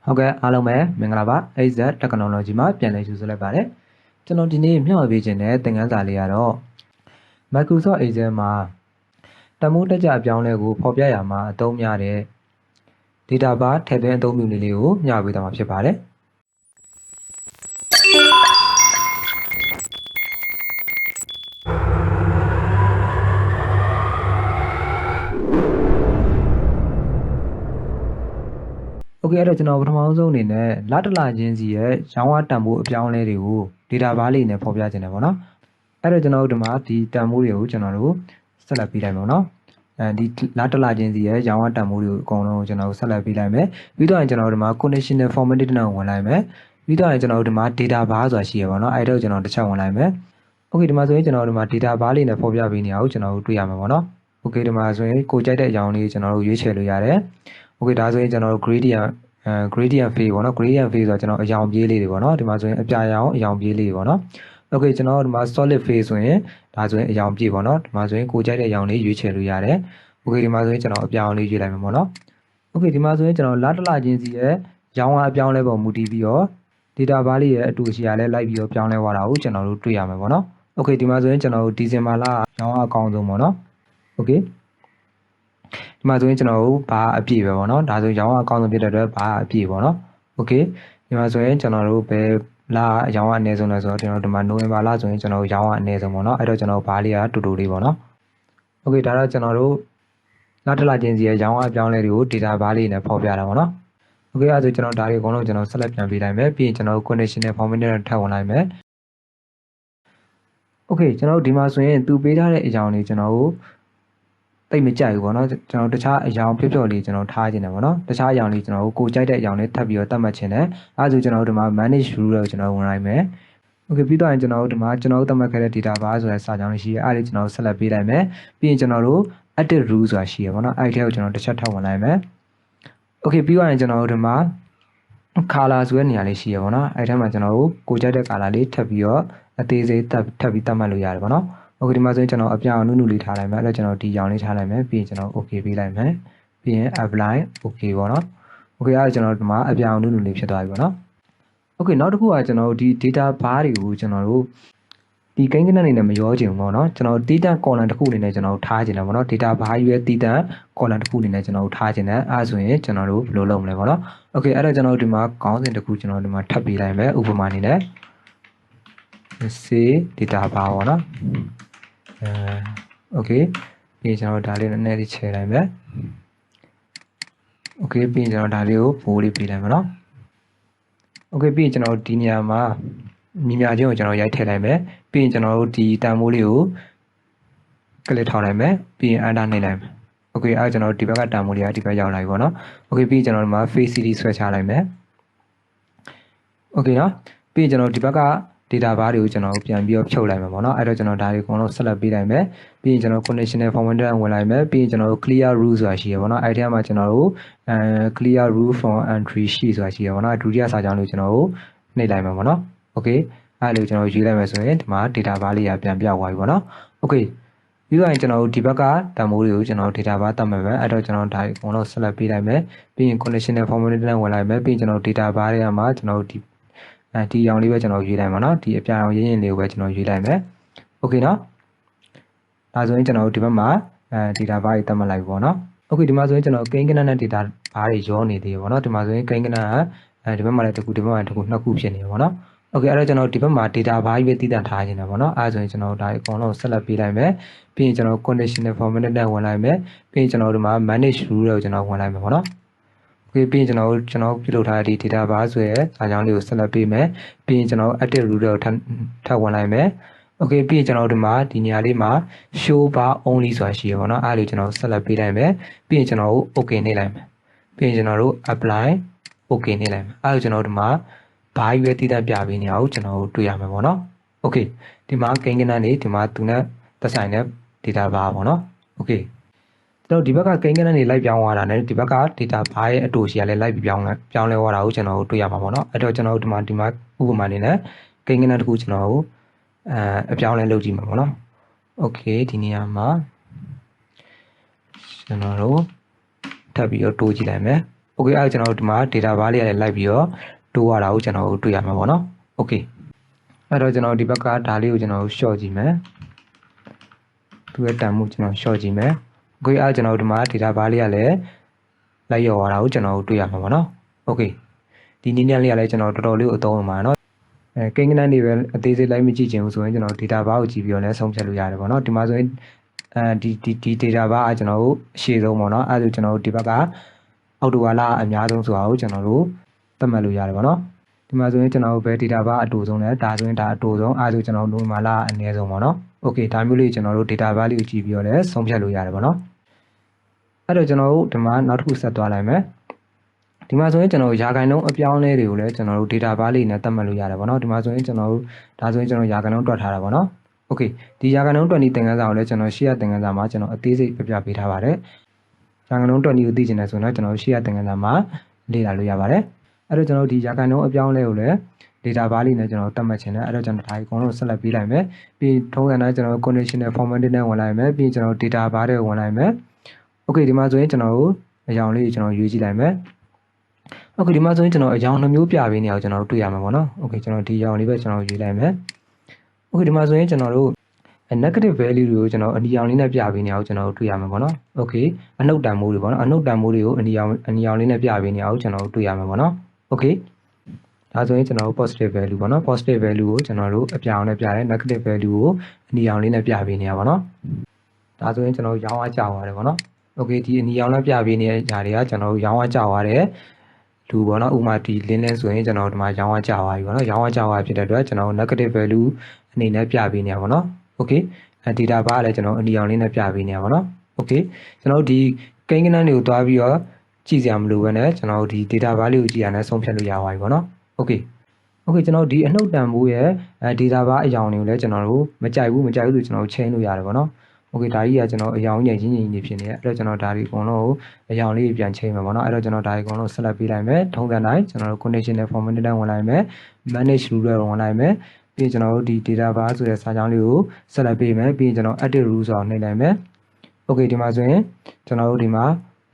ဟုတ်ကဲ့အားလုံးပဲမင်္ဂလာပါ AZ Technology မှာပြန်လည်ကြိုဆိုလိုက်ပါတယ်ကျွန်တော်ဒီနေ့မျှဝေပေးခြင်းတဲ့သင်ခန်းစာလေးကတော့ Microsoft Excel မှာတမိုးတက်ကြအပြောင်းလဲကိုဖော်ပြရမှာအသုံးများတဲ့ data bar ထည့်သွင်းအသုံးပြုနည်းလေးကိုမျှဝေသွားမှာဖြစ်ပါတယ်โอเคအဲ့တော့ကျွန်တော်ပထမဆုံးအနေနဲ့လတလချင်းစီရဲ့ရောင်းဝတန်ဖိုးအပြောင်းလဲတွေကို data bar လေးနဲ့ဖော်ပြခြင်းတယ်ပေါ့နော်အဲ့တော့ကျွန်တော်တို့ဒီမှာဒီတန်ဖိုးတွေကိုကျွန်တော်တို့ဆက်လက်ပေးလိုက်မယ်နော်ဒီလတလချင်းစီရဲ့ရောင်းဝတန်ဖိုးတွေကိုအကုန်လုံးကျွန်တော်တို့ဆက်လက်ပေးလိုက်မယ်ပြီးတော့ကျွန်တော်တို့ဒီမှာ conditional formatting နဲ့ဝင်လိုက်မယ်ပြီးတော့ကျွန်တော်တို့ဒီမှာ data bar ဆိုတာရှိရပါတော့အဲ့တော့ကျွန်တော်တစ်ချက်ဝင်လိုက်မယ်โอเคဒီမှာဆိုရင်ကျွန်တော်တို့ဒီမှာ data bar လေးနဲ့ဖော်ပြပေးနေအောင်ကျွန်တော်တို့တွေ့ရမှာပေါ့နော်โอเคဒီမှာဆိုရင်ကိုကြိုက်တဲ့အကြောင်းလေးကျွန်တော်တို့ရွေးချယ်လို့ရတယ်โอเคဒါဆိုရင်ကျွန်တော်တို့ gradient phase ပေါ့နော် gradient phase ဆိုတော့ကျွန်တော်အရောင်ပြေးလေးတွေပေါ့နော်ဒီမှာဆိုရင်အပြာရောင်အရောင်ပြေးလေးတွေပေါ့နော်โอเคကျွန်တော်ဒီမှာ solid phase ဆိုရင်ဒါဆိုရင်အရောင်ပြေးပေါ့နော်ဒီမှာဆိုရင်ကိုကြိုက်တဲ့အရောင်လေးရွေးချယ်လို့ရတယ်โอเคဒီမှာဆိုရင်ကျွန်တော်အပြာရောင်လေးရွေးလိုက်မယ်ပေါ့နော်โอเคဒီမှာဆိုရင်ကျွန်တော်လတလချင်းစီရဲ့ရောင်အပြောင်းလဲပုံမူတည်ပြီးတော့ data bar လေးရဲ့အတူရှိရလဲလိုက်ပြီးတော့ပြောင်းလဲသွားတာကိုကျွန်တော်တို့တွေ့ရမှာပေါ့နော်โอเคဒီမှာဆိုရင်ကျွန်တော်တို့ဒီဇင်ဘာလရောင်အကောင်းဆုံးပေါ့နော်โอเคဒီမှာဆိုရင်ကျွန်တော်တို့ဘာအပြည့်ပဲပေါ့နော်ဒါဆိုရောင်းအကောင်းဆုံးဖြစ်တဲ့အတွက်ဘာအပြည့်ပေါ့နော်โอเคဒီမှာဆိုရင်ကျွန်တော်တို့ဘယ်လရောင်းအနည်းဆုံးလဲဆိုတော့ကျွန်တော်ဒီမှာနိုဝင်ဘာလဆိုရင်ကျွန်တော်တို့ရောင်းအနည်းဆုံးပေါ့နော်အဲ့တော့ကျွန်တော်ဘာလေးကတူတူလေးပေါ့နော်โอเคဒါတော့ကျွန်တော်တို့လတလချင်းစီရဲ့ရောင်းအပြောင်းလဲတွေကို data bar လေးနဲ့ဖော်ပြတာပေါ့နော်โอเคအဲ့ဒါဆိုကျွန်တော်ဒါတွေအကုန်လုံးကျွန်တော်ဆက်လက်ပြန်ပေးလိုက်မယ်ပြီးရင်ကျွန်တော်တို့ conditional formatting နဲ့ထပ်ဝင်လိုက်မယ်โอเคကျွန်တော်တို့ဒီမှာဆိုရင်သူပေးထားတဲ့အကြောင်းလေးကျွန်တော်တို့တိတ်မကြိုက်ဘူးပေါ့နော်ကျွန်တော်တခြားအရောင်ဖြော့ဖြော့လေးကျွန်တော်ထားခြင်းတယ်ပေါ့နော်တခြားအရောင်လေးကျွန်တော်ကိုကြိုက်တဲ့အရောင်လေးထပ်ပြီးတော့တတ်မှတ်ခြင်းတယ်အဲဒါဆိုကျွန်တော်တို့ဒီမှာ manage rule ကိုကျွန်တော်ဝင်လိုက်မယ်โอเคပြီးတော့ကျွန်တော်တို့ဒီမှာကျွန်တော်တို့တတ်မှတ်ခဲ့တဲ့ data bar ဆိုတဲ့စာကြောင်းလေးရှိရဲအဲ့ဒါလေးကျွန်တော်ဆက်လက်ပေးလိုက်မယ်ပြီးရင်ကျွန်တော်တို့ edit rule ဆိုတာရှိရပေါ့နော်အဲ့ဒီထဲကိုကျွန်တော်တစ်ချက်ထပ်ဝင်လိုက်မယ်โอเคပြီးတော့ကျွန်တော်တို့ဒီမှာ color ဆိုတဲ့နေရာလေးရှိရပေါ့နော်အဲ့ထဲမှာကျွန်တော်တို့ကိုကြိုက်တဲ့ color လေးထပ်ပြီးတော့အသေးစိတ်ထပ်ပြီးတတ်မှတ်လို့ရတယ်ပေါ့နော်โอเคဒီမှာဆိုရင်ကျွန်တော်အပြောင်နုနုလေးထားလိုက်မယ်အဲ့တော့ကျွန်တော်ဒီရောင်လေးထားလိုက်မယ်ပြီးရင်ကျွန်တော် okay ပေးလိုက်မယ်ပြီးရင် apply okay ပေါ့နော် okay အဲ့ဒါကျွန်တော်ဒီမှာအပြောင်နုနုလေးဖြစ်သွားပြီပေါ့နော် okay နောက်တစ်ခုကကျွန်တော်ဒီ data bar တွေကိုကျွန်တော်တို့ဒီကိန်းဂဏန်းအနေနဲ့မရောချင်ဘူးပေါ့နော်ကျွန်တော်တီးတန့် column တစ်ခုအနေနဲ့ကျွန်တော်ထားချင်တယ်ပေါ့နော် data bar ရဲ့တီးတန့် column တစ်ခုအနေနဲ့ကျွန်တော်ထားချင်တယ်အဲ့ဒါဆိုရင်ကျွန်တော်တို့ဘယ်လိုလုပ်မလဲပေါ့နော် okay အဲ့တော့ကျွန်တော်တို့ဒီမှာခေါင်းစဉ်တစ်ခုကျွန်တော်ဒီမှာထပ်ပေးလိုက်မယ်ဥပမာအနေနဲ့ say data bar ပေါ့နော်โอเคပြီးကျွန်တော်ဒါလေးနည်းနည်းလေးချဲလိုက်မယ်โอเคပြီးကျွန်တော်ဒါလေးကိုဘိုးလေးပေးလိုက်မယ်နော်โอเคပြီးကျွန်တော်ဒီနေရာမှာမြင်မြချင်းကိုကျွန်တော်ရိုက်ထည့်လိုက်မယ်ပြီးရင်ကျွန်တော်တို့ဒီတန်ဖိုးလေးကိုကလစ်ထောက်လိုက်မယ်ပြီးရင် enter နှိပ်လိုက်မယ်โอเคအဲ့ကျွန်တော်ဒီဘက်ကတန်ဖိုးလေးကဒီဘက်ရောက်လာပြီပေါ့နော်โอเคပြီးကျွန်တော်ဒီမှာ face cd ဆွဲချလိုက်မယ်โอเคနော်ပြီးရင်ကျွန်တော်ဒီဘက်ကdata bar တွေကိုကျွန်တော်ပြန်ပြီးတော့ဖြုတ်လိုက်မှာပေါ့နော်အဲ့တော့ကျွန်တော်ဒါတွေအကုန်လုံးဆက်လက်ပေးလိုက်မယ်ပြီးရင်ကျွန်တော် conditional formatting ဝင်လိုက်မယ်ပြီးရင်ကျွန်တော်တို့ clear rule ဆိုတာရှိရပါတော့အဲ့ဒီမှာကျွန်တော်တို့clear rule from entry sheet ဆိုတာရှိရပါတော့ဒုတိယစာကြောင်းလေးကျွန်တော်တို့နှိပ်လိုက်မှာပေါ့နော် okay အဲ့လိုကျွန်တော်ရေးလိုက်မယ်ဆိုရင်ဒီမှာ data bar လေးရပြန်ပြောက်သွားပြီပေါ့နော် okay ပြီးတော့ကျွန်တော်တို့ဒီဘက်ကတန်ဖိုးတွေကိုကျွန်တော် data bar တတ်မယ်ပဲအဲ့တော့ကျွန်တော်ဒါတွေအကုန်လုံးဆက်လက်ပေးလိုက်မယ်ပြီးရင် conditional formatting ဝင်လိုက်မယ်ပြီးရင်ကျွန်တော် data bar တွေကမှာကျွန်တော်တို့ဒီရောင်လေးပဲကျွန်တော်ရွေးလိုက်မှာเนาะဒီအပြာရောင်ရင်းရင်းလေးကိုပဲကျွန်တော်ရွေးလိုက်မယ်โอเคเนาะဒါဆိုရင်ကျွန်တော်တို့ဒီဘက်မှာdata bar တွေတတ်မှတ်လိုက်ပေါ့เนาะโอเคဒီမှာဆိုရင်ကျွန်တော်ကိန်းဂဏန်းနဲ့ data bar တွေရောနေသေးတယ်ပေါ့เนาะဒီမှာဆိုရင်ကိန်းဂဏန်းကဒီဘက်မှာလည်းတစ်ခုဒီဘက်မှာတစ်ခုနှစ်ခုဖြစ်နေတယ်ပေါ့เนาะโอเคအဲ့တော့ကျွန်တော်ဒီဘက်မှာ data bar ကြီးပဲတည်တံ့ထားခြင်းတယ်ပေါ့เนาะအဲ့ဒါဆိုရင်ကျွန်တော်ဒါအကုန်လုံးဆက်လက်ပေးလိုက်မယ်ပြီးရင်ကျွန်တော် conditional formatting နဲ့ဝင်လိုက်မယ်ပြီးရင်ကျွန်တော်ဒီမှာ manage rule တွေကိုကျွန်တော်ဝင်လိုက်မယ်ပေါ့เนาะပြီးရင်ကျွန်တော်ပြုလုပ်ထားတဲ့ဒီ data bar ဆိုရဲစာကြောင်းလေးကိုဆက်လက်ပေးမယ်ပြီးရင်ကျွန်တော် edit rule ကိုထပ်ဝင်လိုက်မယ် okay ပြီးရင်ကျွန်တော်ဒီမှာဒီနေရာလေးမှာ show bar only ဆိုတာရှိရပါတော့အဲ့လိုကျွန်တော်ဆက်လက်ပေးလိုက်မယ်ပြီးရင်ကျွန်တော် okay နှိပ်လိုက်မယ်ပြီးရင်ကျွန်တော်တို့ apply okay နှိပ်လိုက်မယ်အဲ့လိုကျွန်တော်ဒီမှာဘာရွေးတည်တတ်ပြပေးနေအောင်ကျွန်တော်တွေ့ရမှာပေါ့နော် okay ဒီမှာကိန်းဂဏန်းလေးဒီမှာသူနဲ့သက်ဆိုင်တဲ့ data bar ပေါ့နော် okayကျွန်တော်ဒီဘက်ကကိန်းဂဏန်းတွေလိုက်ပြောင်းသွားတာနဲ့ဒီဘက်က data bar ရဲ့အတူရှိရလဲလိုက်ပြောင်းလဲသွားတာကိုကျွန်တော်တွေ့ရမှာပေါ့နော်အဲ့တော့ကျွန်တော်ဒီမှာဥပမာအနေနဲ့ကိန်းဂဏန်းတစ်ခုကျွန်တော်အပြောင်းလဲလုပ်ကြည့်မှာပေါ့နော် okay ဒီနေရာမှာကျွန်တော်တို့ထပ်ပြီးတော့တိုးကြည့်လိုက်မယ် okay အဲ့ကျွန်တော်တို့ဒီမှာ data bar လေးရတယ်လိုက်ပြီးတော့တိုးရတာကိုကျွန်တော်တို့တွေ့ရမှာပေါ့နော် okay အဲ့တော့ကျွန်တော်ဒီဘက်ကဒါလေးကိုကျွန်တော်တို့ short ကြည့်မယ်သူရဲ့တန်မှုကျွန်တော် short ကြည့်မယ် okay အဲ့ကျွန်တော်တို့ဒီမှာ data bar လေးရလဲလိုက်ရောရတာကိုကျွန်တော်တို့တွေ့ရမှာပေါ့နော် okay ဒီနည်းနဲ့လေးရလဲကျွန်တော်တော်တော်လေးကိုအသုံးဝင်ပါနော်ကိန်းဂဏန်းတွေပဲအသေးစိတ်လိုက်မကြည့်ချင်ဘူးဆိုရင်ကျွန်တော် data bar ကိုကြည့်ပြီးတော့လည်းဆုံးဖြတ်လို့ရတယ်ပေါ့နော်ဒီမှာဆိုရင်ဒီ data bar ကကျွန်တော်တို့အရှေ့ဆုံးပေါ့နော်အဲ့ဒါကျွန်တော်တို့ဒီဘက်ကအောက်တိုဘာလအများဆုံးဆိုတာကိုကျွန်တော်တို့သတ်မှတ်လို့ရတယ်ပေါ့နော်ဒီမှာဆိုရင်ကျွန်တော်တို့ပဲ data bar အတူဆုံးလဲဒါဆိုရင်ဒါအတူဆုံးအဲ့ဒါကျွန်တော်တို့နိုဝင်ဘာလအနည်းဆုံးပေါ့နော် okay ဒါမျိုးလေးကျွန်တော်တို့ data bar လေးကိုကြည့်ပြီးတော့လည်းဆုံးဖြတ်လို့ရတယ်ပေါ့နော်အဲ့တော့ကျွန်တော်တို့ဒီမှာနောက်တစ်ခုဆက်သွားလိုက်မယ်ဒီမှာဆိုရင်ကျွန်တော်ရာခိုင်နှုန်းအပြောင်းလဲတွေကိုလည်းကျွန်တော်တို့ data bar လေးနဲ့သတ်မှတ်လို့ရတယ်ပေါ့နော်ဒီမှာဆိုရင်ကျွန်တော်တို့ဒါဆိုရင်ကျွန်တော်ရာခိုင်နှုန်းတွက်ထားတာပေါ့နော် okay ဒီရာခိုင်နှုန်းတွက်နည်းသင်ခန်းစာကိုလည်းကျွန်တော်ရှေ့ရသင်ခန်းစာမှာကျွန်တော်အသေးစိတ်ပြပေးထားပါတယ်ရာခိုင်နှုန်းတွက်နည်းကိုသိချင်တယ်ဆိုတော့ကျွန်တော်ရှေ့ရသင်ခန်းစာမှာလေ့လာလို့ရပါတယ်အဲ့တော့ကျွန်တော်ဒီရာခိုင်နှုန်းအပြောင်းလဲကိုလည်း data bar လေးနဲ့ကျွန်တော်သတ်မှတ်ချင်တယ်အဲ့တော့ကျွန်တော်ဒါအကုန်လုံးဆက်လက်ပေးလိုက်မယ်ပြီးထုံးစံတိုင်းကျွန်တော် conditional formatting နဲ့ဝင်လိုက်မယ်ပြီးကျွန်တော် data bar တွေဝင်လိုက်မယ် okay ဒီမှာဆိုရင်ကျွန်တော်တို့အကြောင်းလေးကျွန်တော်ရွေးကြည့်လိုက်မယ် okay ဒီမှာဆိုရင်ကျွန်တော်အကြောင်းနှမျိုးပြပေးနေအောင်ကျွန်တော်တို့တွေ့ရမှာပေါ့နော် okay ကျွန်တော်ဒီအကြောင်းလေးပဲကျွန်တော်ရွေးလိုက်မယ် okay ဒီမှာဆိုရင်ကျွန်တော်တို့ negative value တွေကိုကျွန်တော်အနီရောင်လေးနဲ့ပြပေးနေအောင်ကျွန်တော်တို့တွေ့ရမှာပေါ့နော် okay အနှုတ်တန်မိုးတွေပေါ့နော်အနှုတ်တန်မိုးတွေကိုအနီရောင်လေးနဲ့ပြပေးနေအောင်ကျွန်တော်တို့တွေ့ရမှာပေါ့နော် okay ဒါဆိုရင်ကျွန်တော်တို့ positive value ပေါ့နော် positive value ကိုကျွန်တော်တို့အပြောင်းနဲ့ပြတယ် negative value ကိုအနီရောင်လေးနဲ့ပြပေးနေရပါတော့ဒါဆိုရင်ကျွန်တော်တို့ရောင်းအားကျသွားတယ်ပေါ့နော် okay ဒီအနီရောင်နဲ့ပြပေးနေတဲ့ຢာတွေကကျွန်တော်တို့ရောင်းအားကျသွားတယ်လူပေါ့နော်ဥမာဒီလင်းဆိုရင်ကျွန်တော်တို့ဒီမှာရောင်းအားကျသွားပြီပေါ့နော်ရောင်းအားကျသွားဖြစ်တဲ့အတွက်ကျွန်တော်တို့ negative value အနေနဲ့ပြပေးနေရပါတော့ okay data bar ကလည်းကျွန်တော်အနီရောင်လေးနဲ့ပြပေးနေရပါတော့ okay ကျွန်တော်တို့ဒီကိန်းဂဏန်းတွေကိုတွားပြီးတော့ကြည့်စရာမလိုဘဲနဲ့ကျွန်တော်တို့ဒီ data bar လေးကိုကြည့်ရတဲ့ဆုံးဖြတ်လို့ရပါပြီပေါ့နော် okay ကျွန်တော်ဒီအနှုတ်တန်ဖိုးရဲ့data bar အကြောင်းတွေကိုလည်းကျွန်တော်တို့မကြိုက်ဘူးဆိုကျွန်တော်တို့ချိန်လို့ရတယ်ပေါ့နော် okay ဒါကြီးကကျွန်တော်အကြောင်းညင်ချင်းနေဖြစ်နေတယ်အဲ့တော့ကျွန်တော်ဒါဒီအကုန်လုံးကိုအကြောင်းလေးပြန်ချိန်မှာပေါ့နော်အဲ့တော့ကျွန်တော်ဒါဒီအကုန်လုံးဆက်လက်ပေးလိုက်မယ်ထုံးစံတိုင်းကျွန်တော်တို့ conditional formatting နဲ့ဝင်လိုက်မယ် manage rule တွေဝင်လိုက်မယ်ပြီးကျွန်တော်တို့ဒီ data bar ဆိုတဲ့စာကြောင်းလေးကိုဆက်လက်ပေးမယ်ပြီးကျွန်တော် edit rule ဆိုတာနှိပ်လိုက်မယ် okay ဒီမှာဆိုရင်ကျွန်တော်တို့ဒီမှာ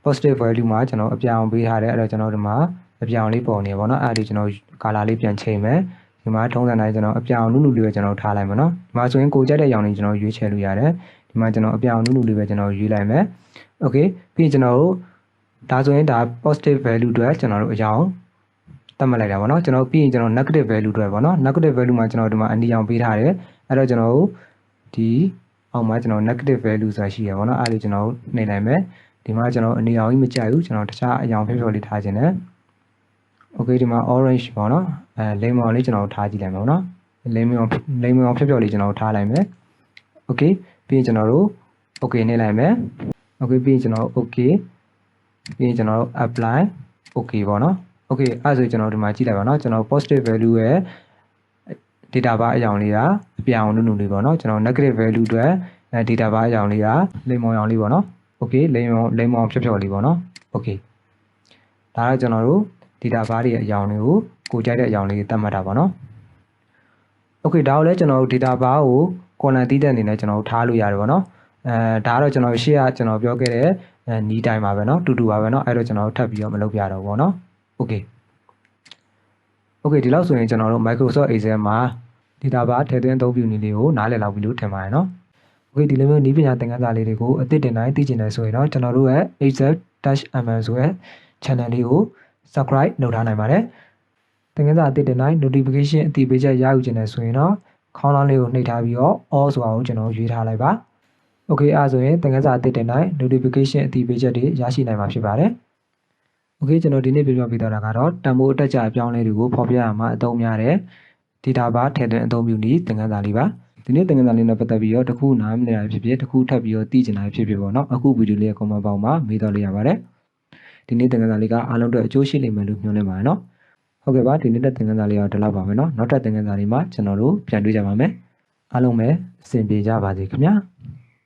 positive value မှာကျွန်တော်အပြောင်းပေးထားတယ်အဲ့တော့ကျွန်တော်ဒီမှာအပြောင်းလေးပေါ်နေပါတော့အဲ့ဒီကျွန်တော် color လေးပြန်ချိန်မယ်ဒီမှာထုံးစံတိုင်းကျွန်တော်အပြောင်းနုနုလေးပဲကျွန်တော်ထားလိုက်မယ်နော်ဒီမှာဆိုရင်ကိုကြက်တဲ့ရောင်လေးကျွန်တော်ရွေးချယ်လို့ရတယ်ဒီမှာကျွန်တော်အပြောင်းနုနုလေးပဲကျွန်တော်ရွေးလိုက်မယ် okay ပြီးကျွန်တော်တို့ဒါဆိုရင်ဒါ positive value တွေကျွန်တော်တို့အကြောင်းသတ်မှတ်လိုက်တာပေါ့နော်ကျွန်တော်ပြီးရင်ကျွန်တော် negative value တွေပေါ့နော် negative value မှာကျွန်တော်ဒီမှာအနီရောင်ပေးထားတယ်အဲ့တော့ကျွန်တော်တို့ဒီအောက်မှာကျွန်တော် negative value ဆိုတာရှိရပါတော့အဲ့ဒီကျွန်တော်နှိပ်လိုက်မယ်ဒီမှာကျွန်တော်အနီရောင်ကြီးမကြိုက်ဘူးကျွန်တော်တခြားအရောင်ဖြော်လေးထားခြင်းနဲ့ okay ဒီမှာ orange ပေါ့နော်လိမ္မော်လေးကျွန်တော်ထားကြည့်လိုက်မယ်ပေါ့နော်လိမ္မော်ဖြော်လေးကျွန်တော်ထားလိုက်မယ် okay ပြီးရင်ကျွန်တော်တို့ okay နှိပ်လိုက်မယ် okay ပြီးရင်ကျွန်တော် okay ပြီးရင်ကျွန်တော် apply okay ပေါ့နော် okay အဲ့ဆိုကျွန်တော်ဒီမှာကြည့်လိုက်ပါနော်ကျွန်တော် positive value ရဲ့ data bar အကြောင်းလေးကအပြောင်းနုနုလေးပေါ့နော်ကျွန်တော် negative value အတွက် data bar အကြောင်းလေးကလိမ္မော်ရောင်လေးပေါ့နော် okay လိမ္မော်ဖြော်လေးပေါ့နော် okay ဒါကကျွန်တော်တို့ data bar ရဲ့အကြောင်းလေးကိုကြိုက်တဲ့အကြောင်းလေးသတ်မှတ်တာပေါ့နော် okay ဒါကိုလည်းကျွန်တော်တို့ data bar ကို column တီးတဲ့အနေနဲ့ကျွန်တော်တို့ထားလို့ရတယ်ပေါ့နော်ဒါကတော့ကျွန်တော်ရှေ့ကကျွန်တော်ပြောခဲ့တဲ့နီးတိုင်းပါပဲเนาะတူတူပါပဲเนาะအဲ့တော့ကျွန်တော်တို့ထပ်ပြီးတော့မလုပ်ပြတော့ဘူးเนาะ okay ဒီလောက်ဆိုရင်ကျွန်တော်တို့ Microsoft Excel မှာ data bar ထည့်သွင်းအသုံးပြုနည်းလေးကိုနားလည်လောက်ပြီလို့ထင်ပါတယ်เนาะ okay ဒီလိုမျိုးနည်းပညာသင်ခန်းစာလေးတွေကိုအသစ်တင်တိုင်းသိချင်တယ်ဆိုရင်တော့ကျွန်တော်တို့ရဲ့ Excel-mm ဆိုတဲ့ channel လေးကို subscribe လုပ်ထားနိုင်ပါတယ်သင်ခန်းစာအသစ်တင်တိုင်း notification အသိပေးချက်ရယူချင်တယ်ဆိုရင်တော့ခေါင်းလောင်းလေးကိုနှိပ်ထားပြီးတော့ all ဆိုတာကိုကျွန်တော်ရွေးထားလိုက်ပါ okay အဲ့ဆိုရင်သင်ခန်းစာအသစ်တင်တိုင်း notification အသိပေးချက်တွေရရှိနိုင်မှာဖြစ်ပါတယ် okay ကျွန်တော်ဒီနေ့ပြောပြသွားတာကတော့တန်ဖိုးအတက်ကြအပြောင်းလဲတွေကိုဖော်ပြရမှာအသုံးများတဲ့ data bar ထည့်သွင်းအသုံးပြုနည်းသင်ခန်းစာလေးပါဒီနေ့သင်ခန်းစာလေးနဲ့ပတ်သက်ပြီးတော့တစ်ခုနားမလည်တာဖြစ်ဖြစ်တစ်ခုထပ်ပြီးတော့သိချင်တာဖြစ်ဖြစ်ပေါ့နော်အခုဗီဒီယိုလေးရဲ့ comment ပေါင်းမှာမေးတော့လို့ရပါတယ်ဒီနေ့သင်ခန်းစာလေးကအားလုံးအတွက်အကျိုးရှိလိမ့်မယ်လို့မျှော်လင့်ပါတယ်နော်ဟုတ်ကဲ့ပါဒီနေ့တဲ့သင်ခန်းစာလေးကတော့ဒီလောက်ပါပဲနော်နောက်ထပ်သင်ခန်းစာလေးမှာကျွန်တော်တို့ပြန်တွေ့ကြပါမယ်အားလုံးပဲအဆင်ပြေကြပါစေခင်ဗျာ